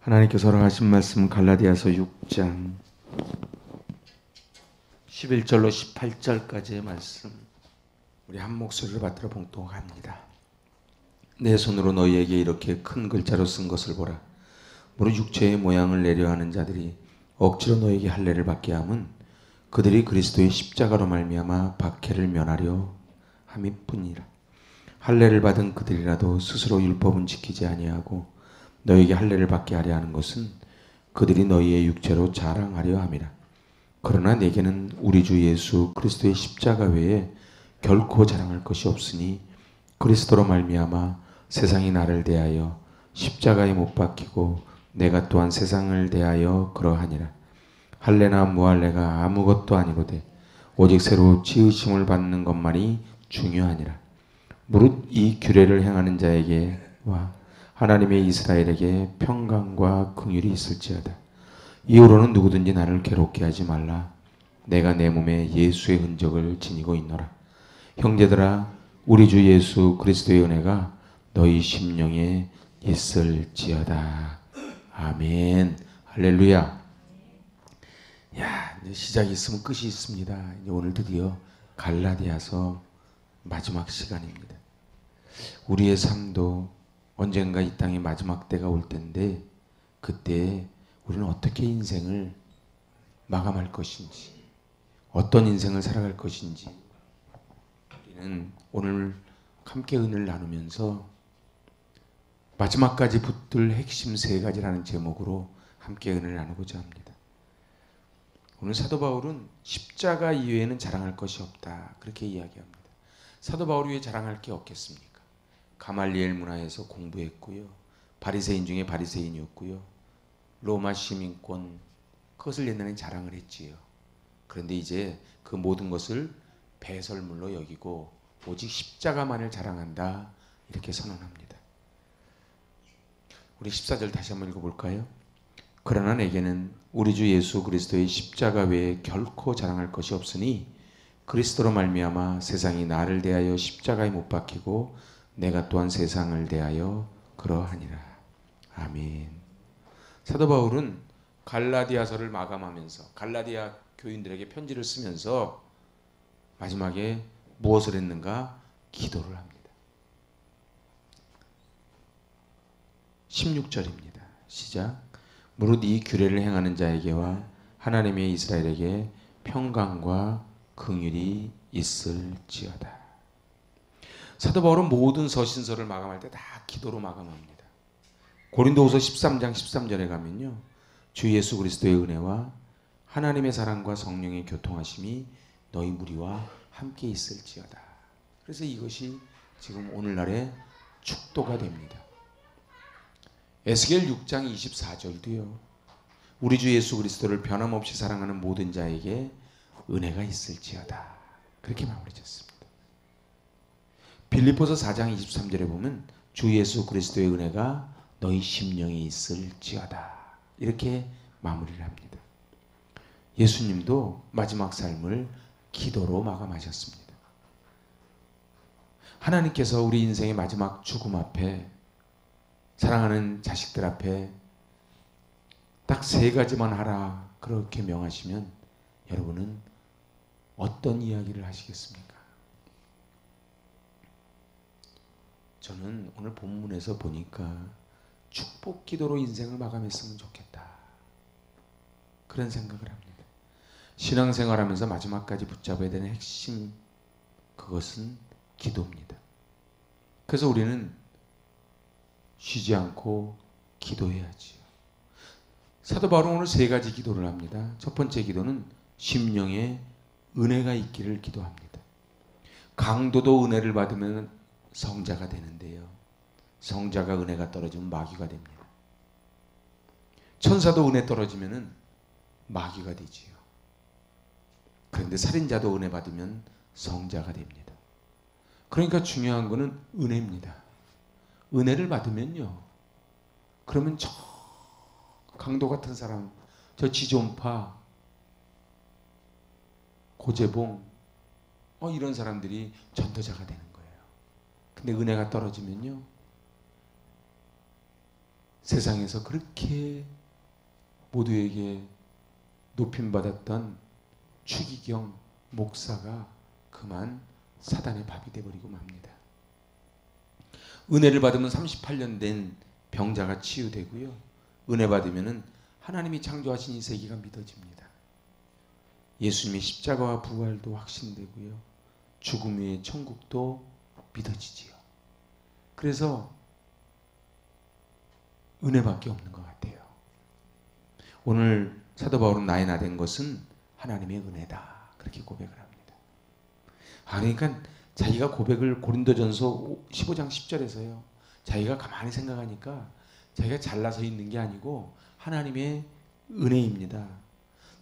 하나님께서 허락하신 말씀 갈라디아서 6장 11절로 18절까지의 말씀 우리 한 목소리로 받들어 봉독합니다. 내 손으로 너희에게 이렇게 큰 글자로 쓴 것을 보라. 무릇 육체의 모양을 내려 하는 자들이 억지로 너희에게 할례를 받게 함은 그들이 그리스도의 십자가로 말미암아 박해를 면하려 함이뿐이라. 할례를 받은 그들이라도 스스로 율법은 지키지 아니하고 너희에게 할례를 받게 하려 하는 것은 그들이 너희의 육체로 자랑하려 함이라. 그러나 내게는 우리 주 예수 그리스도의 십자가 외에 결코 자랑할 것이 없으니 그리스도로 말미암아 세상이 나를 대하여 십자가에 못 박히고 내가 또한 세상을 대하여 그러하니라. 할례나 무할례가 아무것도 아니로되 오직 새로 지으심을 받는 것만이 중요하니라. 무릇 이 규례를 행하는 자에게와 하나님의 이스라엘에게 평강과 긍휼이 있을지어다. 이후로는 누구든지 나를 괴롭게 하지 말라. 내가 내 몸에 예수의 흔적을 지니고 있노라. 형제들아, 우리 주 예수 그리스도의 은혜가 너희 심령에 있을지어다. 아멘. 할렐루야. 야, 이제 시작이 있으면 끝이 있습니다. 이제 오늘 드디어 갈라디아서 마지막 시간입니다. 우리의 삶도 언젠가 이 땅의 마지막 때가 올 텐데 그때 우리는 어떻게 인생을 마감할 것인지, 어떤 인생을 살아갈 것인지 우리는 오늘 함께 은혜를 나누면서 마지막까지 붙들 핵심 세 가지라는 제목으로 함께 은혜를 나누고자 합니다. 오늘 사도 바울은 십자가 이외에는 자랑할 것이 없다, 그렇게 이야기합니다. 사도 바울이 왜 자랑할 게 없겠습니까? 가말리엘 문화에서 공부했고요. 바리새인 중에 바리새인이었고요. 로마 시민권, 그것을 옛날에 자랑을 했지요. 그런데 이제 그 모든 것을 배설물로 여기고 오직 십자가만을 자랑한다, 이렇게 선언합니다. 우리 14절 다시 한번 읽어볼까요? 그러나 내게는 우리 주 예수 그리스도의 십자가 외에 결코 자랑할 것이 없으니 그리스도로 말미암아 세상이 나를 대하여 십자가에 못 박히고 내가 또한 세상을 대하여 그러하니라. 아멘. 사도 바울은 갈라디아서를 마감하면서 갈라디아 교인들에게 편지를 쓰면서 마지막에 무엇을 했는가? 기도를 합니다. 16절입니다. 시작. 무릇 이 규례를 행하는 자에게와 하나님의 이스라엘에게 평강과 긍휼이 있을지어다. 사도 바울은 모든 서신서를 마감할 때 다 기도로 마감합니다. 고린도후서 13장 13절에 가면요, 주 예수 그리스도의 은혜와 하나님의 사랑과 성령의 교통하심이 너희 무리와 함께 있을지어다. 그래서 이것이 지금 오늘날의 축도가 됩니다. 에스겔 6장 24절도요, 우리 주 예수 그리스도를 변함없이 사랑하는 모든 자에게 은혜가 있을지어다, 그렇게 마무리 짓습니다. 빌립보서 4장 23절에 보면 주 예수 그리스도의 은혜가 너희 심령에 있을지어다, 이렇게 마무리를 합니다. 예수님도 마지막 삶을 기도로 마감하셨습니다. 하나님께서 우리 인생의 마지막 죽음 앞에, 사랑하는 자식들 앞에 딱 세 가지만 하라, 그렇게 명하시면 여러분은 어떤 이야기를 하시겠습니까? 저는 오늘 본문에서 보니까 축복 기도로 인생을 마감했으면 좋겠다, 그런 생각을 합니다. 신앙생활하면서 마지막까지 붙잡아야 되는 핵심, 그것은 기도입니다. 그래서 우리는 쉬지 않고 기도해야지요. 사도 바울은 오늘 세 가지 기도를 합니다. 첫 번째 기도는 심령에 은혜가 있기를 기도합니다. 강도도 은혜를 받으면 성자가 되는데요, 성자가 은혜가 떨어지면 마귀가 됩니다. 천사도 은혜 떨어지면 마귀가 되지요. 그런데 살인자도 은혜 받으면 성자가 됩니다. 그러니까 중요한 것은 은혜입니다. 은혜를 받으면요, 그러면 저 강도 같은 사람, 저 지존파, 고재봉, 이런 사람들이 전도자가 되는 거예요. 근데 은혜가 떨어지면요, 세상에서 그렇게 모두에게 높임받았던 추기경 목사가 그만 사단의 밥이 돼버리고 맙니다. 은혜를 받으면 38년 된 병자가 치유되고요. 은혜 받으면 하나님이 창조하신 이 세계가 믿어집니다. 예수님의 십자가와 부활도 확신되고요. 죽음 후의 천국도 믿어지지요. 그래서 은혜밖에 없는 것 같아요. 오늘 사도 바울은 나의 나 된 것은 하나님의 은혜다. 그렇게 고백을 합니다. 그러니까 자기가 고백을 고린도전서 15장 10절에서요. 자기가 가만히 생각하니까 자기가 잘나서 있는 게 아니고 하나님의 은혜입니다.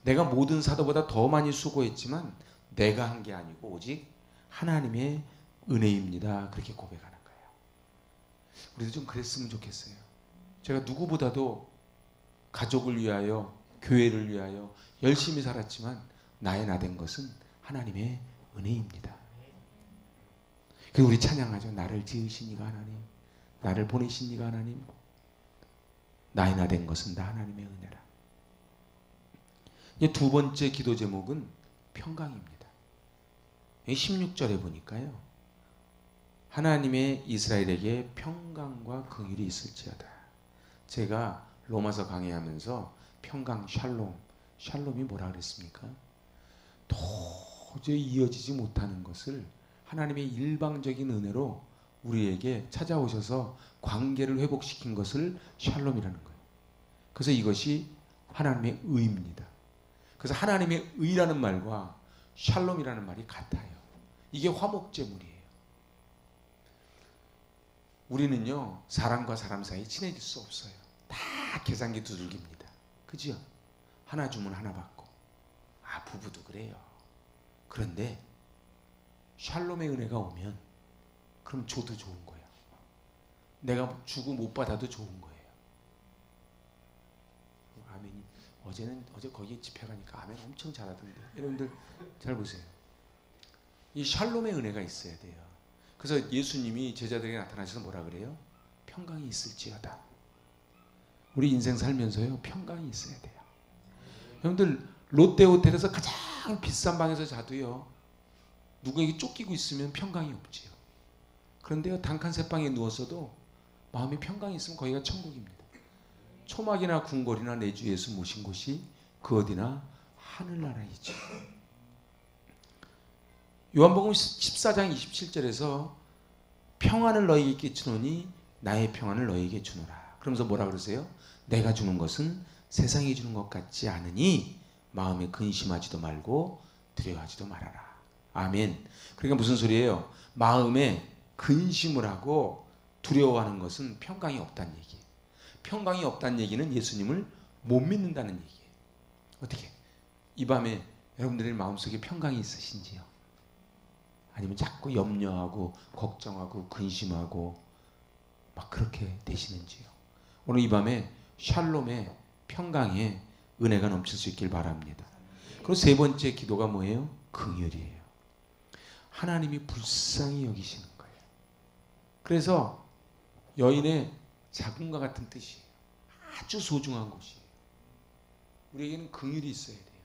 내가 모든 사도보다 더 많이 수고했지만 내가 한 게 아니고 오직 하나님의 은혜입니다. 그렇게 고백하는 거예요. 우리도 좀 그랬으면 좋겠어요. 제가 누구보다도 가족을 위하여, 교회를 위하여 열심히 살았지만 나의 나 된 것은 하나님의 은혜입니다. 그리고 우리 찬양하죠. 나를 지으신 이가 하나님, 나를 보내신 이가 하나님, 나의 나 된 것은 다 하나님의 은혜라. 이제 두 번째 기도 제목은 평강입니다. 16절에 보니까요. 하나님의 이스라엘에게 평강과 긍휼이 있을지어다. 제가 로마서 강의하면서 평강, 샬롬이 뭐라 그랬습니까? 도저히 이어지지 못하는 것을 하나님의 일방적인 은혜로 우리에게 찾아오셔서 관계를 회복시킨 것을 샬롬이라는 거예요. 그래서 이것이 하나님의 의입니다. 그래서 하나님의 의라는 말과 샬롬이라는 말이 같아요. 이게 화목제물이에요. 우리는요, 사람과 사람 사이 친해질 수 없어요. 다 계산기 두들깁니다. 그죠? 하나 주면 하나 받고. 부부도 그래요. 그런데 샬롬의 은혜가 오면 그럼 줘도 좋은 거예요. 내가 주고 못 받아도 좋은 거예요. 아멘이. 어제 거기 집회 가니까 아멘 엄청 잘하던데. 여러분들 잘 보세요. 이 샬롬의 은혜가 있어야 돼요. 그래서 예수님이 제자들에게 나타나셔서 뭐라 그래요? 평강이 있을지어다. 우리 인생 살면서요, 평강이 있어야 돼요. 여러분들 롯데호텔에서 가장 비싼 방에서 자도요, 누구에게 쫓기고 있으면 평강이 없지요. 그런데요, 단칸 새방에 누웠어도 마음이 평강이 있으면 거기가 천국입니다. 초막이나 궁궐이나 내 주 예수 모신 곳이 그 어디나 하늘나라이죠. 요한복음 14장 27절에서 평안을 너희에게 끼치노니 나의 평안을 너희에게 주노라. 그러면서 뭐라 그러세요? 내가 주는 것은 세상이 주는 것 같지 않으니 마음에 근심하지도 말고 두려워하지도 말아라. 아멘. 그러니까 무슨 소리예요? 마음에 근심을 하고 두려워하는 것은 평강이 없다는 얘기예요. 평강이 없다는 얘기는 예수님을 못 믿는다는 얘기예요. 어떻게? 이 밤에 여러분들의 마음속에 평강이 있으신지요? 아니면 자꾸 염려하고 걱정하고 근심하고 막 그렇게 되시는지요? 오늘 이 밤에 샬롬의 평강의 은혜가 넘칠 수 있길 바랍니다. 그리고 세 번째 기도가 뭐예요? 긍휼이에요. 하나님이 불쌍히 여기시는 거예요. 그래서 여인의 자궁과 같은 뜻이에요. 아주 소중한 곳이에요. 우리에게는 긍휼이 있어야 돼요.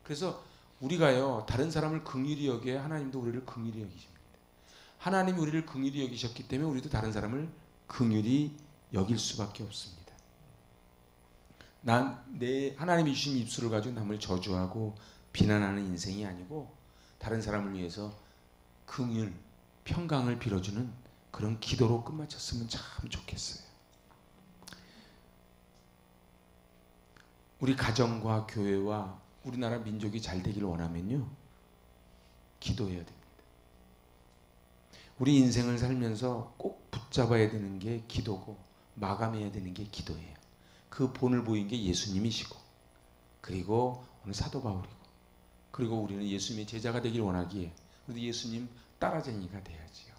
그래서 우리가요, 다른 사람을 긍휼히 여겨야 하나님도 우리를 긍휼히 여기십니다. 하나님이 우리를 긍휼히 여기셨기 때문에 우리도 다른 사람을 긍휼히 여길 수밖에 없습니다. 하나님이 주신 입술을 가지고 남을 저주하고 비난하는 인생이 아니고 다른 사람을 위해서 긍휼, 평강을 빌어주는 그런 기도로 끝마쳤으면 참 좋겠어요. 우리 가정과 교회와 우리나라 민족이 잘 되기를 원하면요, 기도해야 됩니다. 우리 인생을 살면서 꼭 붙잡아야 되는 게 기도고 마감해야 되는 게 기도예요. 그 본을 보인 게 예수님이시고, 그리고 오늘 사도 바울이고, 그리고 우리는 예수님의 제자가 되길 원하기에 우리 예수님 따라쟁이가 돼야지요.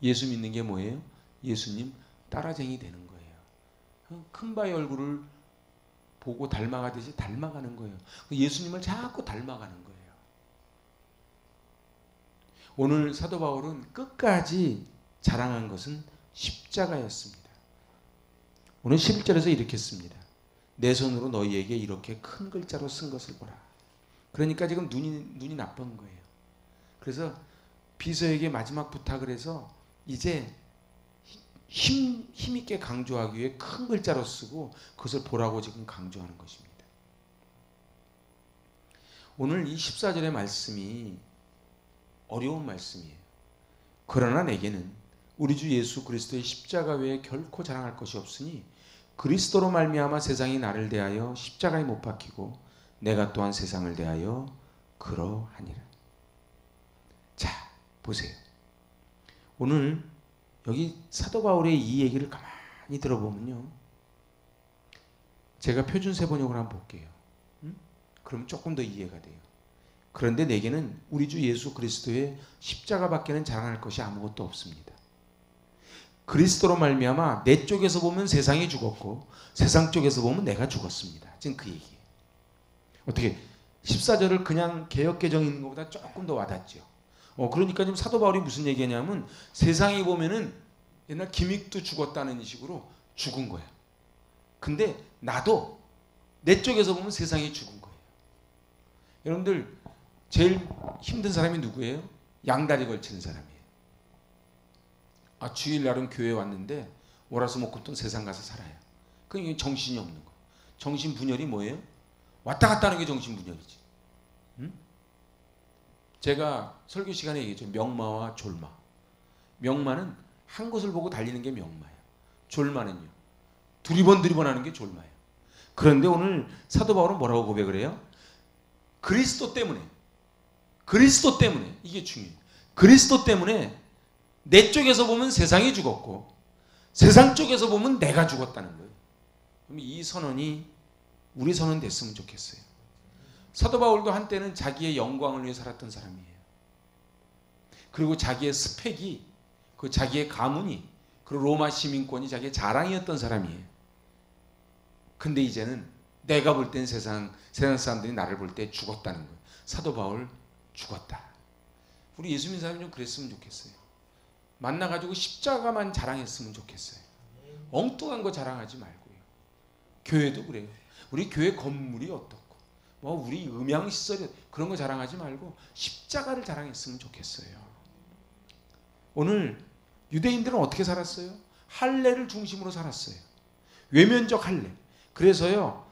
예수 믿는 게 뭐예요? 예수님 따라쟁이 되는 거예요. 큰바의 얼굴을 보고 닮아가듯이 닮아가는 거예요. 예수님을 자꾸 닮아가는 거예요. 오늘 사도 바울은 끝까지 자랑한 것은 십자가였습니다. 오늘 11절에서 이렇게 씁니다. 내 손으로 너희에게 이렇게 큰 글자로 쓴 것을 보라. 그러니까 지금 눈이 나쁜 거예요. 그래서 비서에게 마지막 부탁을 해서 이제 힘있게 강조하기 위해 큰 글자로 쓰고 그것을 보라고 지금 강조하는 것입니다. 오늘 이 14절의 말씀이 어려운 말씀이에요. 그러나 내게는 우리 주 예수 그리스도의 십자가 외에 결코 자랑할 것이 없으니 그리스도로 말미암아 세상이 나를 대하여 십자가에 못 박히고 내가 또한 세상을 대하여 그러하니라. 자, 보세요. 오늘 여기 사도 바울의 이 얘기를 가만히 들어보면요, 제가 표준 세번역으로 한번 볼게요. 그러면 조금 더 이해가 돼요. 그런데 내게는 우리 주 예수 그리스도의 십자가밖에는 자랑할 것이 아무것도 없습니다. 그리스도로 말미암아 내 쪽에서 보면 세상이 죽었고 세상 쪽에서 보면 내가 죽었습니다. 지금 그 얘기예요. 어떻게 14절을 그냥 개역개정 읽는 것보다 조금 더 와닿죠. 그러니까 지금 사도 바울이 무슨 얘기냐면 세상이 보면은 옛날 김익도 죽었다는 식으로 죽은 거야. 근데 나도 내 쪽에서 보면 세상이 죽은 거예요. 여러분들 제일 힘든 사람이 누구예요? 양다리 걸치는 사람이에요. 주일날은 교회에 왔는데 월화수목금토 세상 가서 살아요. 그게 정신이 없는 거예요. 정신분열이 뭐예요? 왔다 갔다 하는 게 정신분열이지. 제가 설교 시간에 얘기했죠. 명마와 졸마. 명마는 한 곳을 보고 달리는 게 명마예요. 졸마는요, 두리번 하는 게 졸마예요. 그런데 오늘 사도 바울은 뭐라고 고백을 해요? 그리스도 때문에 이게 중요해요. 그리스도 때문에 내 쪽에서 보면 세상이 죽었고 세상 쪽에서 보면 내가 죽었다는 거예요. 그럼 이 선언이 우리 선언 됐으면 좋겠어요. 사도 바울도 한때는 자기의 영광을 위해 살았던 사람이에요. 그리고 자기의 스펙이, 그 자기의 가문이, 그리고 로마 시민권이 자기의 자랑이었던 사람이에요. 근데 이제는 내가 볼 땐 세상 사람들이 나를 볼 때 죽었다는 거예요. 사도 바울 죽었다. 우리 예수 믿는 사람이 좀 그랬으면 좋겠어요. 만나가지고 십자가만 자랑했으면 좋겠어요. 엉뚱한 거 자랑하지 말고요. 교회도 그래요. 우리 교회 건물이 어떻고 우리 음향시설이 그런 거 자랑하지 말고 십자가를 자랑했으면 좋겠어요. 오늘 유대인들은 어떻게 살았어요? 할례를 중심으로 살았어요. 외면적 할례. 그래서요,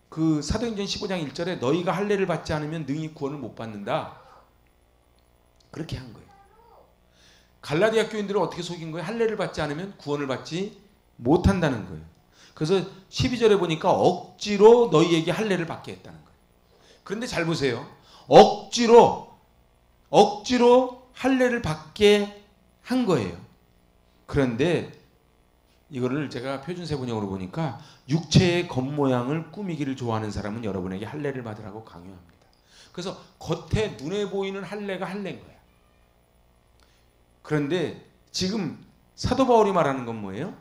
그 사도행전 15장 1절에 너희가 할례를 받지 않으면 능히 구원을 못 받는다. 그렇게 한 거예요. 갈라디아 교인들을 어떻게 속인 거예요? 할례를 받지 않으면 구원을 받지 못한다는 거예요. 그래서 12절에 보니까 억지로 너희에게 할례를 받게 했다는 거예요. 그런데 잘 보세요. 억지로 할례를 받게 한 거예요. 그런데 이거를 제가 표준세 번역으로 보니까 육체의 겉모양을 꾸미기를 좋아하는 사람은 여러분에게 할례를 받으라고 강요합니다. 그래서 겉에 눈에 보이는 할례가 할례인 거야. 그런데 지금 사도 바울이 말하는 건 뭐예요?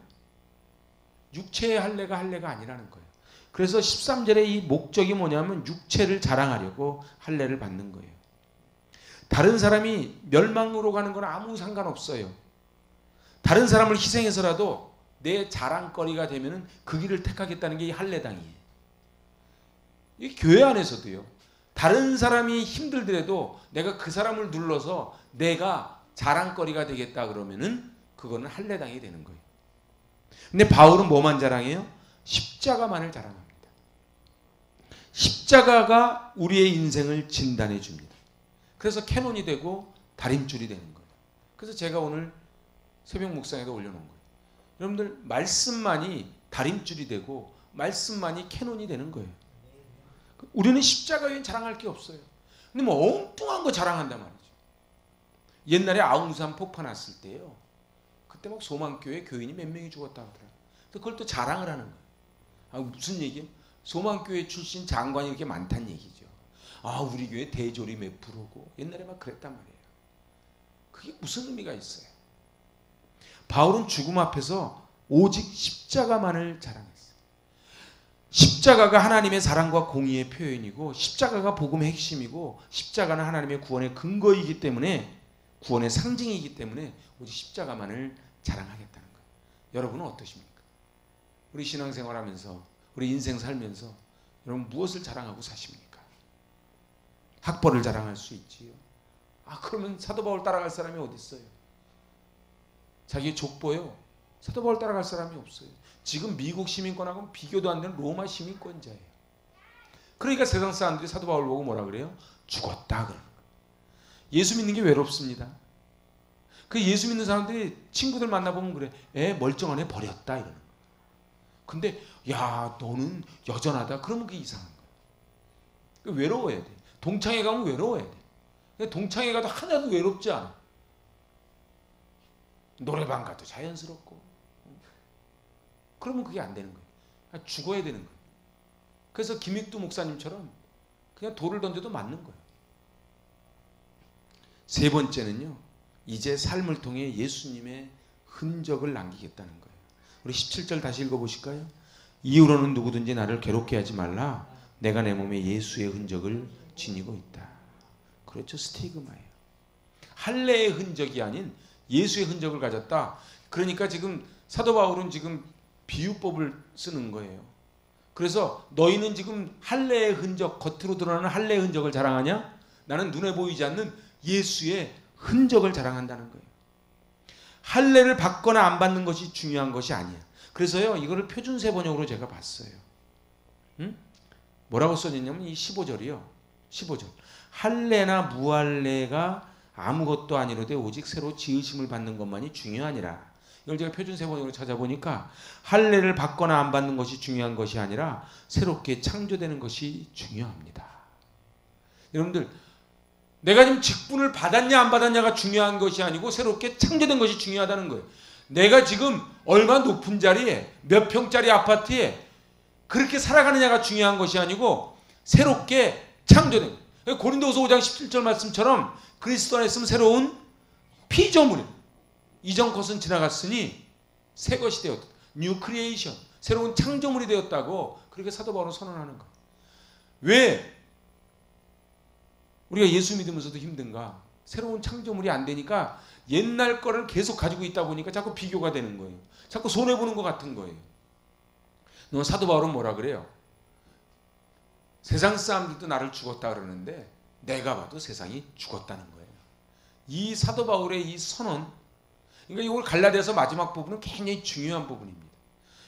육체의 할례가 할례가 아니라는 거예요. 그래서 13절의 이 목적이 뭐냐면 육체를 자랑하려고 할례를 받는 거예요. 다른 사람이 멸망으로 가는 건 아무 상관없어요. 다른 사람을 희생해서라도 내 자랑거리가 되면은 그 길을 택하겠다는 게 이 할례당이에요. 이 교회 안에서도요. 다른 사람이 힘들더라도 내가 그 사람을 눌러서 내가 자랑거리가 되겠다 그러면은 그거는 할례당이 되는 거예요. 근데 바울은 뭐만 자랑해요? 십자가만을 자랑합니다. 십자가가 우리의 인생을 진단해 줍니다. 그래서 캐논이 되고 다림줄이 되는 거예요. 그래서 제가 오늘 새벽 묵상에도 올려놓은 거예요. 여러분들 말씀만이 다림줄이 되고 말씀만이 캐논이 되는 거예요. 우리는 십자가 외에 자랑할 게 없어요. 근데 뭐 엉뚱한 거 자랑한단 말이죠. 옛날에 아웅산 폭파 났을 때요. 그때 막 소망교회 교인이 몇 명이 죽었다 하더라고요. 그걸 또 자랑을 하는 거예요. 무슨 얘기예요? 소망교회 출신 장관이 이렇게 많다는 얘기죠. 우리 교회 대졸이 몇 프로고 옛날에 막 그랬단 말이에요. 그게 무슨 의미가 있어요? 바울은 죽음 앞에서 오직 십자가만을 자랑했어요. 십자가가 하나님의 사랑과 공의의 표현이고 십자가가 복음의 핵심이고 십자가는 하나님의 구원의 근거이기 때문에 구원의 상징이기 때문에 오직 십자가만을 자랑하겠다는 거예요. 여러분은 어떠십니까? 우리 신앙생활하면서 우리 인생 살면서 여러분 무엇을 자랑하고 사십니까? 학벌을 자랑할 수 있지요. 그러면 사도 바울 따라갈 사람이 어디 있어요? 자기 족보요. 사도 바울 따라갈 사람이 없어요. 지금 미국 시민권하고는 비교도 안 되는 로마 시민권자예요. 그러니까 세상 사람들이 사도 바울 보고 뭐라 그래요? 죽었다 그러는 거예요. 예수 믿는 게 외롭습니다. 그 예수 믿는 사람들이 친구들 만나보면 그래. 애 멀쩡한 애 버렸다 이러는 거예요. 근데 야 너는 여전하다 그러면 그게 이상한 거예요. 외로워야 돼. 동창회 가면 외로워야 돼. 근데 동창회 가도 하나도 외롭지 않아. 노래방 가도 자연스럽고. 그러면 그게 안 되는 거예요. 죽어야 되는 거예요. 그래서 김익두 목사님처럼 그냥 돌을 던져도 맞는 거예요. 세 번째는요. 이제 삶을 통해 예수님의 흔적을 남기겠다는 거예요. 우리 17절 다시 읽어보실까요? 이후로는 누구든지 나를 괴롭게 하지 말라. 내가 내 몸에 예수의 흔적을 지니고 있다. 그렇죠. 스티그마예요. 할례의 흔적이 아닌 예수의 흔적을 가졌다. 그러니까 지금 사도 바울은 지금 비유법을 쓰는 거예요. 그래서 너희는 지금 할례의 흔적, 겉으로 드러나는 할례의 흔적을 자랑하냐? 나는 눈에 보이지 않는 예수의 흔적을 자랑한다는 거예요. 할례를 받거나 안 받는 것이 중요한 것이 아니야. 그래서요, 이거를 표준세 번역으로 제가 봤어요. 뭐라고 써있냐면 이 15절이요. 15절. 할례나 무할례가 아무것도 아니로되 오직 새로 지으심을 받는 것만이 중요하니라. 이걸 제가 표준세 번역으로 찾아보니까 할례를 받거나 안 받는 것이 중요한 것이 아니라 새롭게 창조되는 것이 중요합니다. 여러분들, 내가 지금 직분을 받았냐 안 받았냐가 중요한 것이 아니고 새롭게 창조된 것이 중요하다는 거예요. 내가 지금 얼마 높은 자리에 몇 평짜리 아파트에 그렇게 살아가느냐가 중요한 것이 아니고 새롭게 창조된 거예요. 고린도후서 5장 17절 말씀처럼 그리스도 안에 있으면 새로운 피조물이에요. 이전 것은 지나갔으니 새 것이 되었다. 뉴 크리에이션, 새로운 창조물이 되었다고 그렇게 사도 바울은 선언하는 거예요. 왜 우리가 예수 믿으면서도 힘든가? 새로운 창조물이 안 되니까 옛날 거를 계속 가지고 있다 보니까 자꾸 비교가 되는 거예요. 자꾸 손해보는 것 같은 거예요. 너 사도 바울은 뭐라 그래요? 세상 사람들도 나를 죽었다 그러는데 내가 봐도 세상이 죽었다는 거예요. 이 사도 바울의 이 선언, 그러니까 이걸 갈라디아서 마지막 부분은 굉장히 중요한 부분입니다.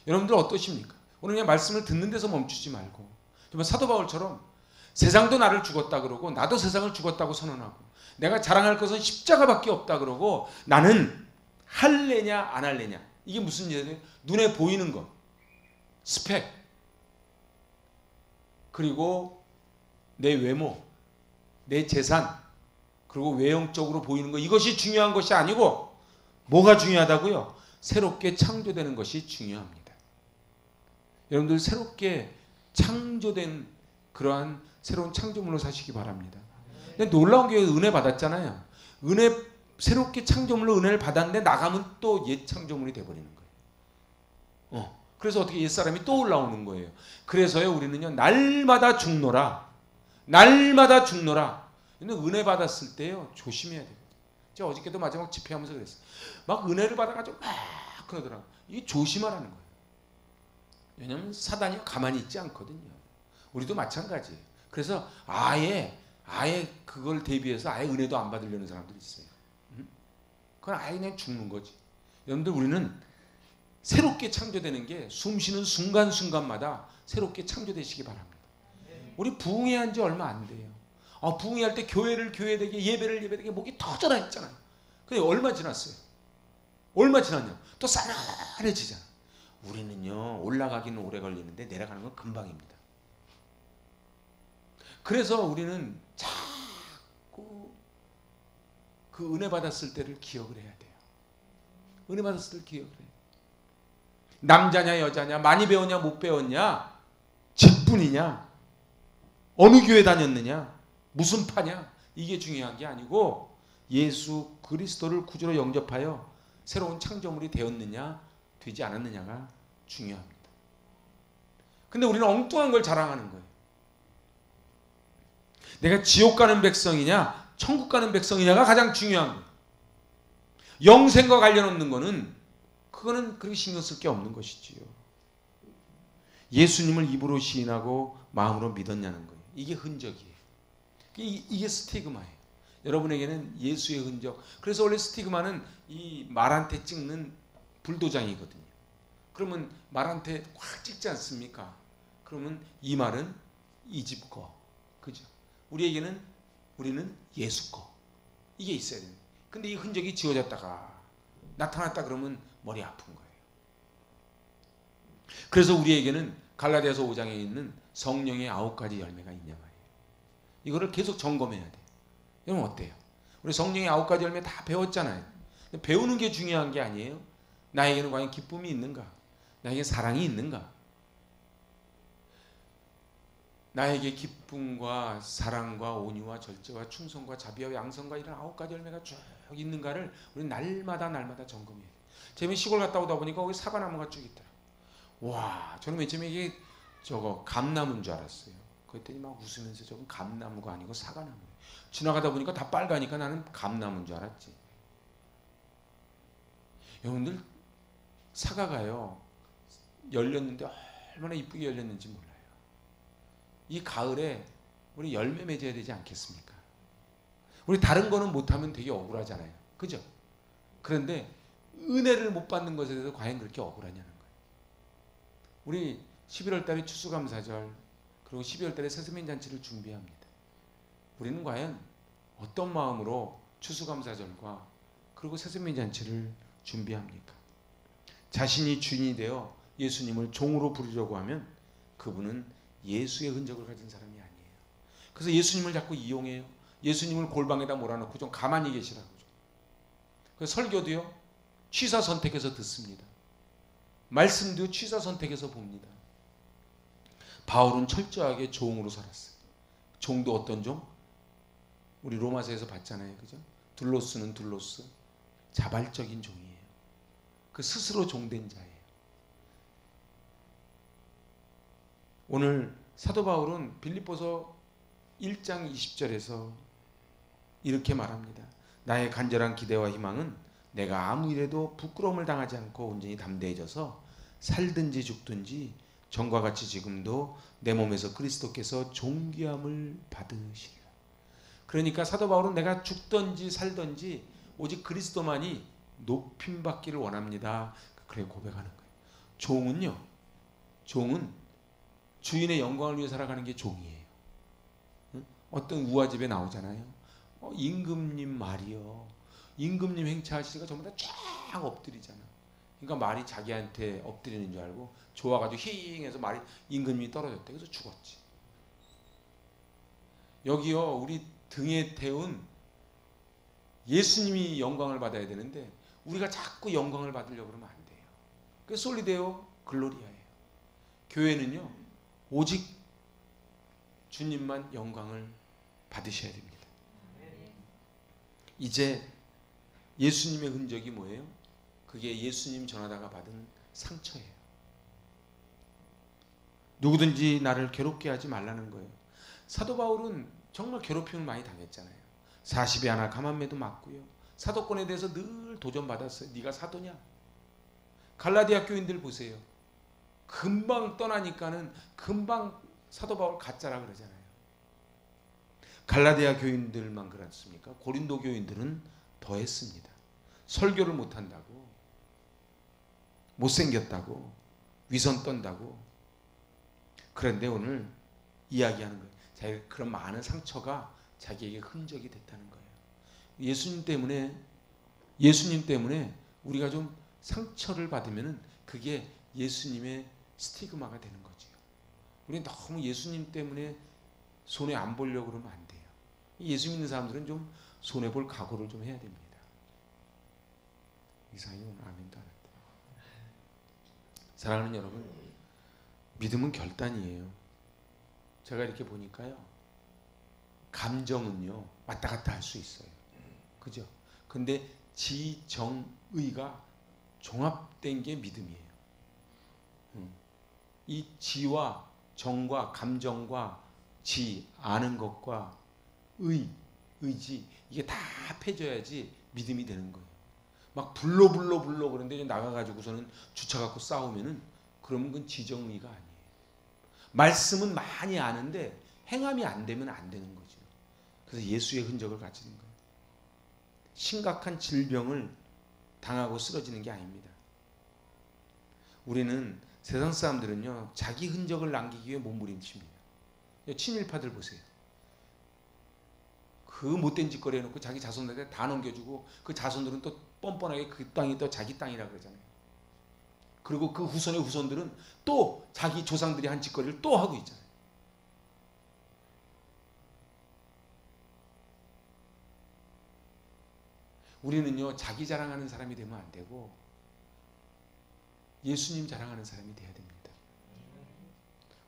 여러분들 어떠십니까? 오늘 그냥 말씀을 듣는 데서 멈추지 말고 정말 사도 바울처럼 세상도 나를 죽었다 그러고 나도 세상을 죽었다고 선언하고 내가 자랑할 것은 십자가밖에 없다 그러고 나는 할래냐 안 할래냐 이게 무슨 얘기예요? 눈에 보이는 것, 스펙, 그리고 내 외모, 내 재산, 그리고 외형적으로 보이는 것, 이것이 중요한 것이 아니고 뭐가 중요하다고요? 새롭게 창조되는 것이 중요합니다. 여러분들 새롭게 창조된 그러한 새로운 창조물로 사시기 바랍니다. 근데 놀라운 게 은혜 받았잖아요. 새롭게 창조물로 은혜를 받았는데 나가면 또 옛 창조물이 돼버리는 거예요. 그래서 어떻게 옛사람이 또 올라오는 거예요. 그래서요 우리는요 날마다 죽노라. 날마다 죽노라. 근데 은혜 받았을 때요 조심해야 돼요. 제가 어저께도 마지막 집회하면서 그랬어요. 막 은혜를 받아가지고 막 그러더라고요. 이게 조심하라는 거예요. 왜냐하면 사단이 가만히 있지 않거든요. 우리도 마찬가지예요. 그래서 아예 그걸 대비해서 아예 은혜도 안 받으려는 사람들이 있어요. 그건 아예 그냥 죽는 거지. 여러분들 우리는 새롭게 창조되는 게 숨쉬는 순간순간마다 새롭게 창조되시기 바랍니다. 우리 부흥회 한 지 얼마 안 돼요. 부흥회 할 때 교회를 교회되게 예배를 예배되게 목이 터져라 했잖아요. 근데 얼마 지났어요? 얼마 지났냐? 또 싸늘해지잖아. 우리는요 올라가기는 오래 걸리는데 내려가는 건 금방입니다. 그래서 우리는 자꾸 그 은혜 받았을 때를 기억을 해야 돼요. 은혜 받았을 때를 기억을 해요. 남자냐 여자냐 많이 배웠냐 못 배웠냐 직분이냐 어느 교회 다녔느냐 무슨 파냐 이게 중요한 게 아니고 예수 그리스도를 구주로 영접하여 새로운 창조물이 되었느냐 되지 않았느냐가 중요합니다. 근데 우리는 엉뚱한 걸 자랑하는 거예요. 내가 지옥 가는 백성이냐 천국 가는 백성이냐가 가장 중요한 거예요. 영생과 관련 없는 거는 그거는 그렇게 신경 쓸 게 없는 것이지요. 예수님을 입으로 시인하고 마음으로 믿었냐는 거예요. 이게 흔적이에요. 이게 스티그마예요. 여러분에게는 예수의 흔적. 그래서 원래 스티그마는 이 말한테 찍는 불도장이거든요. 그러면 말한테 확 찍지 않습니까? 그러면 이 말은 이 집 거. 그죠? 우리는 예수 거. 이게 있어야 됩니다. 근데 이 흔적이 지워졌다가 나타났다 그러면 머리 아픈 거예요. 그래서 우리에게는 갈라디아서 5장에 있는 성령의 9가지 열매가 있냐 말이에요. 이거를 계속 점검해야 돼요. 여러분 어때요? 우리 성령의 9가지 열매 다 배웠잖아요. 배우는 게 중요한 게 아니에요. 나에게는 과연 기쁨이 있는가? 나에게 사랑이 있는가? 나에게 기쁨과 사랑과 온유와 절제와 충성과 자비와 양성과 이런 9가지 열매가 쭉 있는가를 우리 날마다 점검해야 돼요. 제가 시골 갔다 오다 보니까 거기 사과나무가 쭉 있더라. 와, 저는 맨 처음에 이게 저거 감나무인 줄 알았어요. 그랬더니 막 웃으면서 저건 감나무가 아니고 사과나무예요. 지나가다 보니까 다 빨가니까 나는 감나무인 줄 알았지. 여러분들 사과가요 열렸는데 얼마나 이쁘게 열렸는지 몰라요. 이 가을에 우리 열매 맺어야 되지 않겠습니까? 우리 다른 거는 못하면 되게 억울하잖아요. 그죠? 그런데 은혜를 못 받는 것에 대해서 과연 그렇게 억울하냐는 거예요. 우리 11월 달에 추수감사절 그리고 12월 달에 새수민잔치를 준비합니다. 우리는 과연 어떤 마음으로 추수감사절과 그리고 새수민잔치를 준비합니까? 자신이 주인이 되어 예수님을 종으로 부르려고 하면 그분은 예수의 흔적을 가진 사람이 아니에요. 그래서 예수님을 자꾸 이용해요. 예수님을 골방에다 몰아넣고 좀 가만히 계시라고. 그래서 설교도요 취사 선택해서 듣습니다. 말씀도 취사 선택해서 봅니다. 바울은 철저하게 종으로 살았어요. 종도 어떤 종? 우리 로마서에서 봤잖아요. 그죠? 둘로스는 둘로스. 자발적인 종이에요. 그 스스로 종된 자예요. 오늘 사도 바울은 빌립보서 1장 20절에서 이렇게 말합니다. 나의 간절한 기대와 희망은 내가 아무 일에도 부끄러움을 당하지 않고 온전히 담대해져서 살든지 죽든지 전과 같이 지금도 내 몸에서 그리스도께서 존귀함을 받으시리라. 그러니까 사도 바울은 내가 죽든지 살든지 오직 그리스도만이 높임받기를 원합니다. 그렇게 고백하는 거예요. 종은 주인의 영광을 위해 살아가는 게 종이에요. 어떤 우화집에 나오잖아요. 임금님 말이요. 임금님 행차하시니까 전부 다 쫙 엎드리잖아. 그러니까 말이 자기한테 엎드리는 줄 알고 좋아가지고 힝해서 말이 임금님이 떨어졌대. 그래서 죽었지. 여기요 우리 등에 태운 예수님이 영광을 받아야 되는데 우리가 자꾸 영광을 받으려고 그러면 안 돼요. 그래서 솔리데오 글로리아예요. 교회는요 오직 주님만 영광을 받으셔야 됩니다. 이제 예수님의 흔적이 뭐예요? 그게 예수님 전하다가 받은 상처예요. 누구든지 나를 괴롭게 하지 말라는 거예요. 사도 바울은 정말 괴롭힘을 많이 당했잖아요. 40에 하나 가만매도 맞고요. 사도권에 대해서 늘 도전받았어요. 네가 사도냐? 갈라디아 교인들 보세요. 금방 떠나니까는 금방 사도 바울 가짜라 그러잖아요. 갈라디아 교인들만 그렇습니까? 고린도 교인들은 더 했습니다. 설교를 못한다고, 못생겼다고, 위선 떤다고. 그런데 오늘 이야기하는 거예요. 자기가 그런 많은 상처가 자기에게 흔적이 됐다는 거예요. 예수님 때문에 우리가 좀 상처를 받으면 그게 예수님의 스티그마가 되는 거죠. 우리는 너무 예수님 때문에 손해 안 보려고 그러면 안 돼요. 예수 믿는 사람들은 좀 손해 볼 각오를 좀 해야 됩니다. 이상이 오늘 아멘도 안 했다. 사랑하는 여러분, 믿음은 결단이에요. 제가 이렇게 보니까요, 감정은요 왔다 갔다 할 수 있어요. 그죠? 근데 지정의가 종합된 게 믿음이에요. 이 지와 정과 감정과 지, 아는 것과 의지, 이게 다 합해져야지 믿음이 되는 거예요. 막 불러 그런데 나가가지고서는 주차 갖고 싸우면은 그러면 그건 지정의가 아니에요. 말씀은 많이 아는데 행함이 안 되면 안 되는 거죠. 그래서 예수의 흔적을 가지는 거예요. 심각한 질병을 당하고 쓰러지는 게 아닙니다. 우리는 세상 사람들은요, 자기 흔적을 남기기 위해 몸부림칩니다. 친일파들 보세요. 그 못된 짓거리 해놓고 자기 자손들한테 다 넘겨주고 그 자손들은 또 뻔뻔하게 그 땅이 또 자기 땅이라 그러잖아요. 그리고 그 후손의 후손들은 또 자기 조상들이 한 짓거리를 또 하고 있잖아요. 우리는요, 자기 자랑하는 사람이 되면 안 되고 예수님 자랑하는 사람이 돼야 됩니다.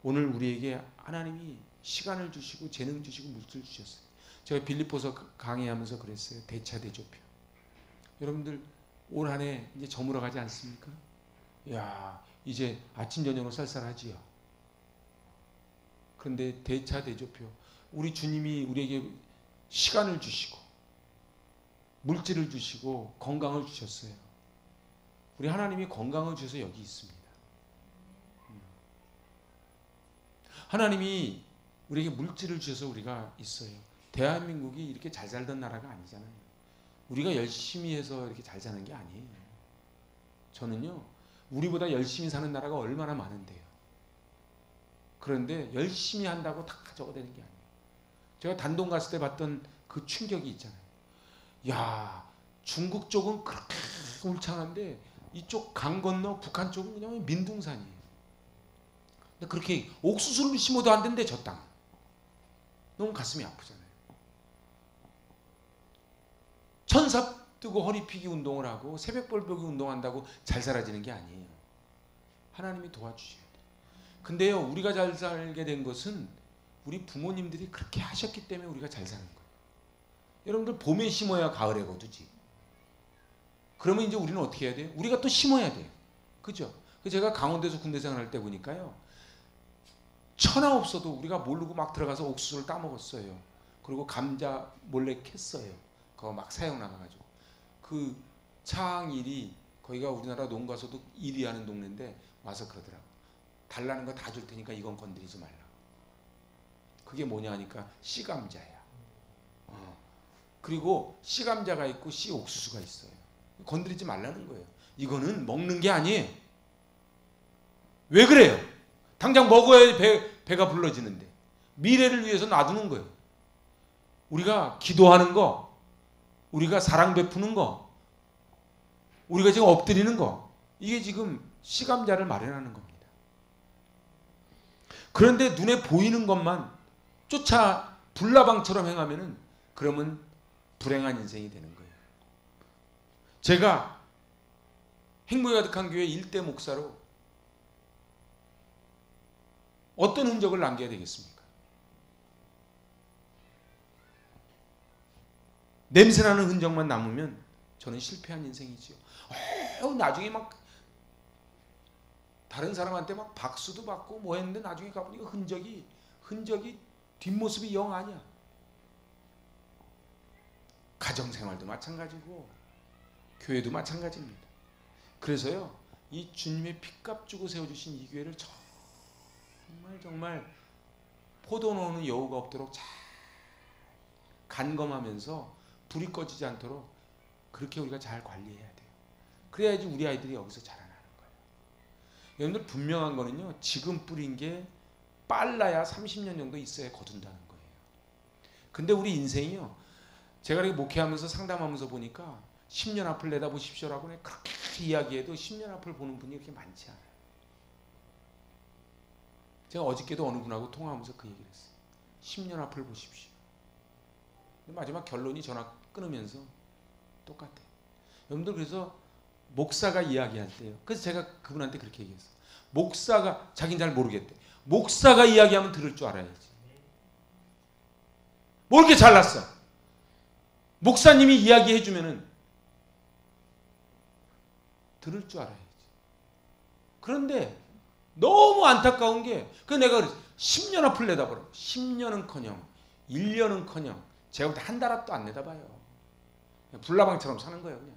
오늘 우리에게 하나님이 시간을 주시고 재능 주시고 물질 주셨어요. 제가 빌립보서 강의하면서 그랬어요. 대차대조표. 여러분들 올 한 해 이제 저물어 가지 않습니까? 야, 이제 아침 저녁으로 쌀쌀하지요. 그런데 대차대조표. 우리 주님이 우리에게 시간을 주시고 물질을 주시고 건강을 주셨어요. 우리 하나님이 건강을 주셔서 여기 있습니다. 하나님이 우리에게 물질을 주셔서 우리가 있어요. 대한민국이 이렇게 잘 살던 나라가 아니잖아요. 우리가 열심히 해서 이렇게 잘 사는 게 아니에요. 저는요, 우리보다 열심히 사는 나라가 얼마나 많은데요. 그런데 열심히 한다고 다 가져가되는 게 아니에요. 제가 단동 갔을 때 봤던 그 충격이 있잖아요. 야, 중국 쪽은 그렇게 울창한데 이쪽 강 건너 북한 쪽은 그냥 민둥산이에요. 근데 그렇게 옥수수를 심어도 안 된대, 저 땅. 너무 가슴이 아프잖아요. 천사 뜨고 허리 피기 운동을 하고 새벽벌벽이 운동한다고 잘 살아지는 게 아니에요. 하나님이 도와주셔야 돼요. 근데요, 우리가 잘 살게 된 것은 우리 부모님들이 그렇게 하셨기 때문에 우리가 잘 사는 거예요. 여러분들 봄에 심어야 가을에 거두지. 그러면 이제 우리는 어떻게 해야 돼요? 우리가 또 심어야 돼요. 그죠? 제가 강원도에서 군대 생활할 때 보니까요, 천하 없어도 우리가 모르고 막 들어가서 옥수수를 따먹었어요. 그리고 감자 몰래 캤어요. 그거 막 사형 나가가지고. 그 창일이, 거기가 우리나라 농가서도 1위 하는 동네인데 와서 그러더라고. 달라는 거 다 줄 테니까 이건 건드리지 말라고. 그게 뭐냐 하니까 씨감자야. 그리고 씨감자가 있고 씨옥수수가 있어요. 건드리지 말라는 거예요. 이거는 먹는 게 아니에요. 왜 그래요? 당장 먹어야 배가 불러지는데. 미래를 위해서 놔두는 거예요. 우리가 기도하는 거, 우리가 사랑 베푸는 거, 우리가 지금 엎드리는 거, 이게 지금 씨감자를 마련하는 겁니다. 그런데 눈에 보이는 것만 쫓아 불나방처럼 행하면은, 그러면 불행한 인생이 되는 거예요. 제가 행복이 가득한 교회 일대 목사로 어떤 흔적을 남겨야 되겠습니까? 냄새나는 흔적만 남으면 저는 실패한 인생이지요. 나중에 막 다른 사람한테 막 박수도 받고 뭐 했는데 나중에 가보니까 흔적이 뒷모습이 영 아니야. 가정생활도 마찬가지고 교회도 마찬가지입니다. 그래서요, 이 주님의 핏값 주고 세워주신 이 교회를 정말 포도 넣는 여우가 없도록 잘 간검하면서 불이 꺼지지 않도록 그렇게 우리가 잘 관리해야 돼요. 그래야지 우리 아이들이 여기서 자라나는 거예요. 여러분들 분명한 거는요, 지금 뿌린 게 빨라야 30년 정도 있어야 거둔다는 거예요. 근데 우리 인생이요, 제가 이렇게 목회하면서 상담하면서 보니까 10년 앞을 내다보십시오라고 그렇게 이야기해도 10년 앞을 보는 분이 그렇게 많지 않아요. 제가 어저께도 어느 분하고 통화하면서 그 얘기를 했어요. 10년 앞을 보십시오. 근데 마지막 결론이 전화 끊으면서 똑같아요. 여러분들, 그래서 목사가 이야기할 때요, 그래서 제가 그분한테 그렇게 얘기했어요. 목사가, 자기는 잘 모르겠대. 목사가 이야기하면 들을 줄 알아야지. 뭐 이렇게 잘났어? 목사님이 이야기해 주면은 들을 줄 알아야지. 그런데 너무 안타까운 게, 그 내가 그랬어. 10년 앞을 내다보라고. 10년은커녕 1년은커녕 제가 볼 때 한 달 앞도 안 내다봐요. 불나방처럼 사는 거예요, 그냥.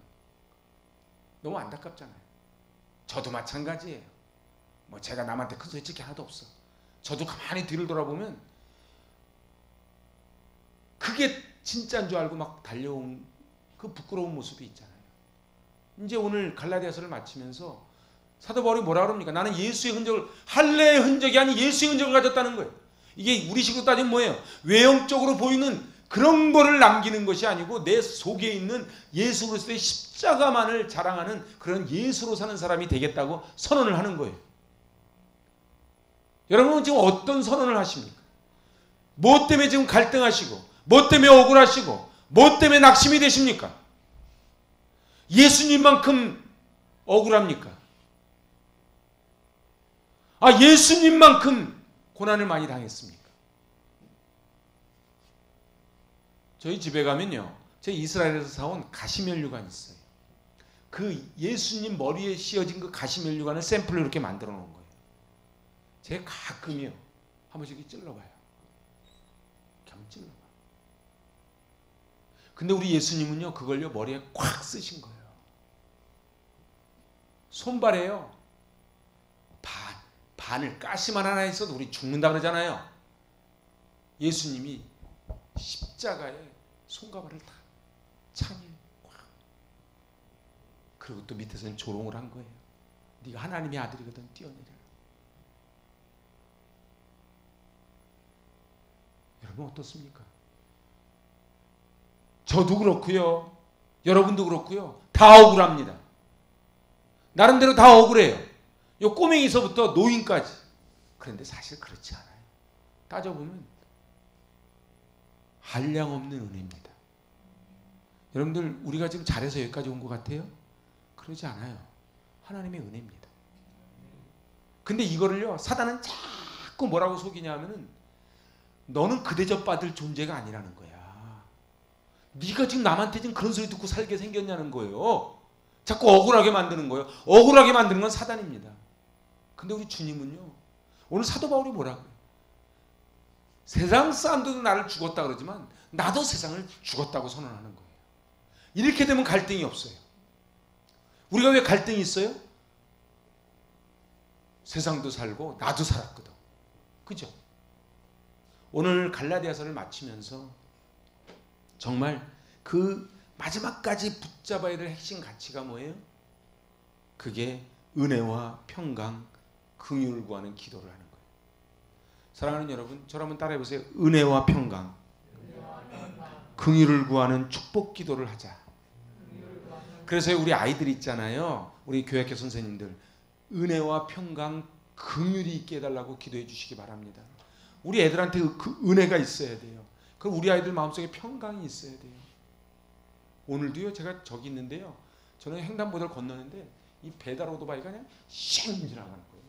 너무 안타깝잖아요. 저도 마찬가지예요. 뭐 제가 남한테 큰 소리 칠 게 하나도 없어. 저도 가만히 뒤를 돌아보면 그게 진짜인 줄 알고 막 달려온 그 부끄러운 모습이 있잖아요. 이제 오늘 갈라디아서를 마치면서 사도 바울이 뭐라 그럽니까? 나는 예수의 흔적을, 할례의 흔적이 아닌 예수의 흔적을 가졌다는 거예요. 이게 우리식으로 따지면 뭐예요? 외형적으로 보이는 그런 거를 남기는 것이 아니고 내 속에 있는 예수 그리스도의 십자가만을 자랑하는 그런 예수로 사는 사람이 되겠다고 선언을 하는 거예요. 여러분은 지금 어떤 선언을 하십니까? 뭐 때문에 지금 갈등하시고, 뭐 때문에 억울하시고, 뭐 때문에 낙심이 되십니까? 예수님만큼 억울합니까? 예수님만큼 고난을 많이 당했습니까? 저희 집에 가면요, 제가 이스라엘에서 사온 가시면류관 있어요. 그 예수님 머리에 씌어진 그 가시면류관을 샘플로 이렇게 만들어 놓은 거예요. 제가 가끔요 한 번씩 이렇게 찔러봐요. 이렇게 한번 찔러봐. 근데 우리 예수님은요 그걸요 머리에 콱 쓰신 거예요. 손발에요 바늘 가시만 하나 있어도 우리 죽는다 그러잖아요. 예수님이 십자가에 손가발을 다 창에 꽉. 그리고 또 밑에서는 조롱을 한 거예요. 네가 하나님의 아들이거든 뛰어내려라. 여러분 어떻습니까? 저도 그렇고요. 여러분도 그렇고요. 다 억울합니다. 나름대로 다 억울해요. 요 꼬맹이서부터 노인까지. 그런데 사실 그렇지 않아요. 따져보면 한량없는 은혜입니다. 여러분들 우리가 지금 잘해서 여기까지 온 것 같아요? 그러지 않아요. 하나님의 은혜입니다. 근데 이거를요 사단은 자꾸 뭐라고 속이냐 하면은 너는 그 대접받을 존재가 아니라는 거야. 네가 지금 남한테 지금 그런 소리 듣고 살게 생겼냐는 거예요. 자꾸 억울하게 만드는 거예요. 억울하게 만드는 건 사단입니다. 근데 우리 주님은요 오늘 사도 바울이 뭐라고 해요? 세상 사람들도 나를 죽었다 그러지만 나도 세상을 죽었다고 선언하는 거예요. 이렇게 되면 갈등이 없어요. 우리가 왜 갈등이 있어요? 세상도 살고 나도 살았거든. 그죠? 오늘 갈라디아서를 마치면서 정말 그 마지막까지 붙잡아야 될 핵심 가치가 뭐예요? 그게 은혜와 평강, 긍휼을 구하는 기도를 하는 거예요. 사랑하는 여러분, 저를 한번 따라해 보세요. 은혜와 평강, 긍휼을 구하는 축복 기도를 하자. 그래서 우리 아이들 있잖아요. 우리 교육학교 선생님들 은혜와 평강, 긍휼이 있게 해달라고 기도해 주시기 바랍니다. 우리 애들한테 그 은혜가 있어야 돼요. 그럼 우리 아이들 마음속에 평강이 있어야 돼요. 오늘도요 제가 저기 있는데요. 저는 횡단보도를 건너는데 이 배달 오토바이가 그냥 쉥 지나가는 거예요.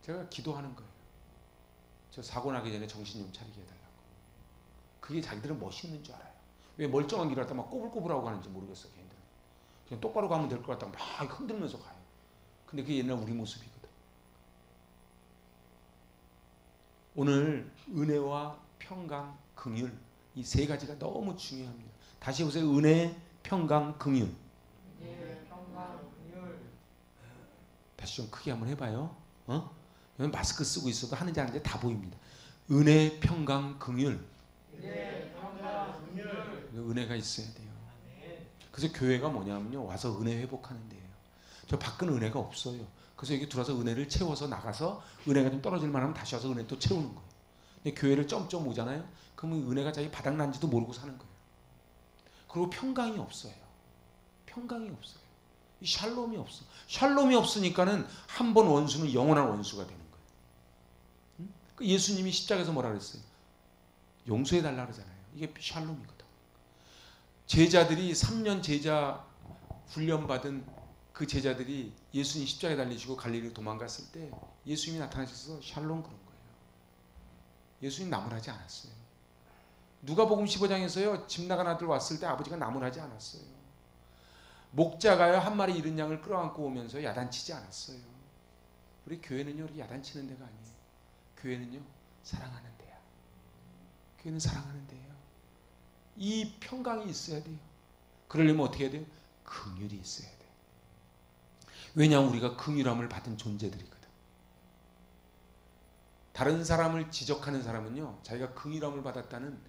제가 기도하는 거예요. 저 사고 나기 전에 정신 좀 차리게 해달라고. 그게 자기들은 멋있는 줄 알아요. 왜 멀쩡한 길을 갖다 막 꼬불꼬불하고 가는지 모르겠어요. 걔네들은. 그냥 똑바로 가면 될 것 같다고 막 흔들면서 가요. 근데 그게 옛날 우리 모습이거든. 오늘 은혜와 평강, 긍휼 이 세 가지가 너무 중요합니다. 다시 보세요. 은혜, 평강, 긍휼. 다시 좀 크게 한번 해봐요. 마스크 쓰고 있어도 하는지 안 하는지 다 보입니다. 은혜, 평강, 긍휼. 은혜가 있어야 돼요. 그래서 교회가 뭐냐면요 와서 은혜 회복하는 데예요. 저 밖은 은혜가 없어요. 그래서 여기 들어와서 은혜를 채워서 나가서 은혜가 좀 떨어질 만하면 다시 와서 은혜 또 채우는 거예요. 근데 교회를 점점 오잖아요. 그러면 은혜가 자기 바닥난지도 모르고 사는 거예요. 그리고 평강이 없어요. 평강이 없어요. 샬롬이 없어. 샬롬이 없으니까는 한 번 원수는 영원한 원수가 되는 거예요. 예수님이 십자가에서 뭐라 그랬어요? 용서해 달라 그러잖아요. 이게 샬롬이거든. 제자들이 3년 제자 훈련받은 그 제자들이 예수님 십자가에 달리시고 갈릴리로 도망갔을 때 예수님이 나타나셔서 샬롬 그런 거예요. 예수님 나무라지 않았어요. 누가복음 15장에서요 집 나간 아들 왔을 때 아버지가 나무라지 않았어요. 목자가요 한 마리 잃은 양을 끌어안고 오면서 야단치지 않았어요. 우리 교회는요 이렇게 야단치는 데가 아니에요. 교회는요 사랑하는 데야. 교회는 사랑하는 데예요. 이 평강이 있어야 돼요. 그러려면 어떻게 해야 돼요? 긍휼이 있어야 돼요. 왜냐하면 우리가 긍휼함을 받은 존재들이거든. 다른 사람을 지적하는 사람은요, 자기가 긍휼함을 받았다는,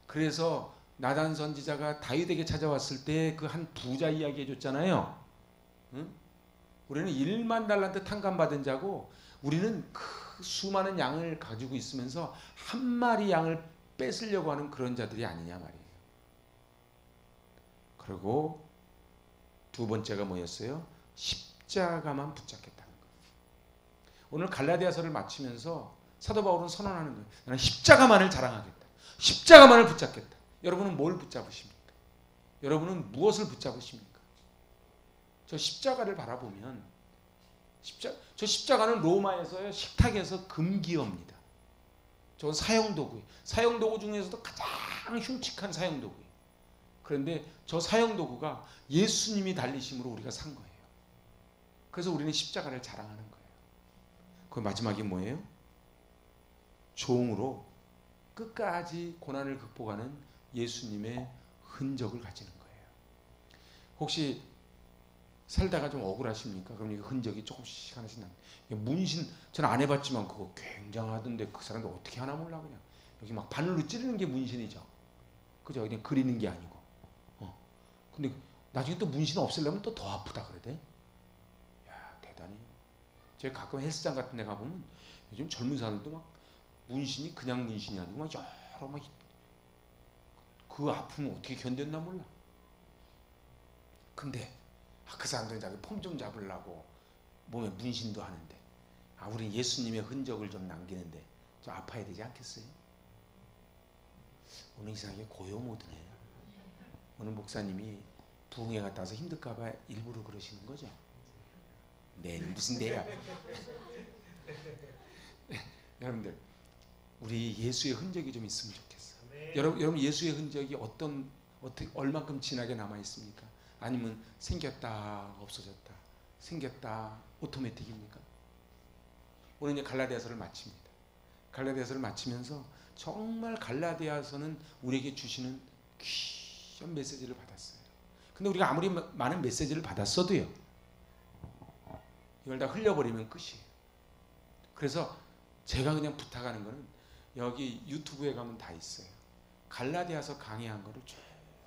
그래서 나단 선지자가 다윗에게 찾아왔을 때 그 한 부자 이야기 해줬잖아요. 응? 우리는 1만 달란트 탕감받은 자고, 우리는 그 수많은 양을 가지고 있으면서 한 마리 양을 뺏으려고 하는 그런 자들이 아니냐 말이에요. 그리고 두 번째가 뭐였어요? 십자가만 붙잡겠다는 거예요. 오늘 갈라디아서를 마치면서 사도 바울은 선언하는 거예요. 나는 십자가만을 자랑하겠다. 십자가만을 붙잡겠다. 여러분은 뭘 붙잡으십니까? 여러분은 무엇을 붙잡으십니까? 저 십자가를 바라보면, 저 십자가는 로마에서요, 식탁에서 금기어입니다. 저건 사형도구예요. 사형도구 중에서도 가장 흉측한 사형도구예요. 그런데 저 사형도구가 예수님이 달리심으로 우리가 산 거예요. 그래서 우리는 십자가를 자랑하는 거예요. 그 마지막이 뭐예요? 종으로 끝까지 고난을 극복하는 예수님의 흔적을 가지는 거예요. 혹시 살다가 좀 억울하십니까? 그럼 이 흔적이 조금씩 하나씩 납니다. 문신 저는 안 해봤지만 그거 굉장하던데 그 사람들 어떻게 하나 몰라. 그냥 여기 막 바늘로 찌르는 게 문신이죠. 그죠? 그냥 그리는 게 아니고. 근데 나중에 또 문신 없애려면 또 더 아프다 그러대. 야, 대단히. 제가 가끔 헬스장 같은 데 가보면 요즘 젊은 사람들도 막 문신이 그냥 문신이 아니고 막 여러 막 그 아픔을 어떻게 견뎠나 몰라. 근데 그 사람들은 자기 폼 좀 잡으려고 몸에 문신도 하는데, 우리 예수님의 흔적을 좀 남기는데 좀 아파야 되지 않겠어요? 오늘 이상하게 고요 모드네. 오늘 목사님이 부흥회 갔다 와서 힘들까봐 일부러 그러시는 거죠? 내일 무슨 내야? 여러분들, 우리 예수의 흔적이 좀 있으면 좋겠어요. 여러분 예수의 흔적이 어떻게 얼만큼 진하게 남아 있습니까? 아니면 생겼다 없어졌다, 생겼다 오토매틱입니까? 오늘 이제 갈라디아서를 마칩니다. 갈라디아서를 마치면서 정말 갈라디아서는 우리에게 주시는 귀한 메시지를 받았어요. 근데 우리가 아무리 많은 메시지를 받았어도요, 이걸 다 흘려버리면 끝이에요. 그래서 제가 그냥 부탁하는 거는, 여기 유튜브에 가면 다 있어요. 갈라디아서 강의한 거를 쭉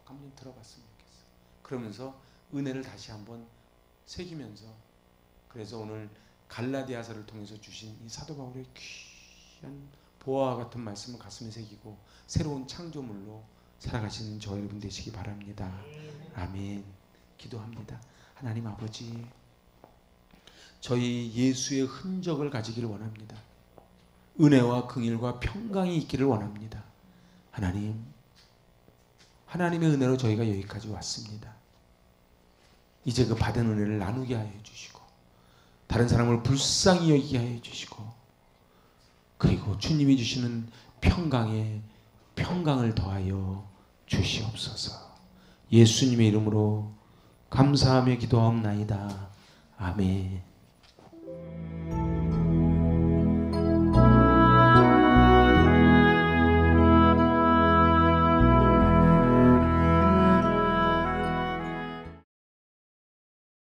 한번 들어봤으면 좋겠어요. 그러면서 은혜를 다시 한번 새기면서, 그래서 오늘 갈라디아서를 통해서 주신 이 사도 바울의 귀한 보화와 같은 말씀을 가슴에 새기고 새로운 창조물로 살아가시는 저 여러분 되시기 바랍니다. 아멘. 기도합니다. 하나님 아버지, 저희 예수의 흔적을 가지기를 원합니다. 은혜와 긍휼과 평강이 있기를 원합니다. 하나님, 하나님의 은혜로 저희가 여기까지 왔습니다. 이제 그 받은 은혜를 나누게 하여 주시고, 다른 사람을 불쌍히 여기게 하여 주시고, 그리고 주님이 주시는 평강에 평강을 더하여 주시옵소서. 예수님의 이름으로 감사하며 기도하옵나이다. 아멘.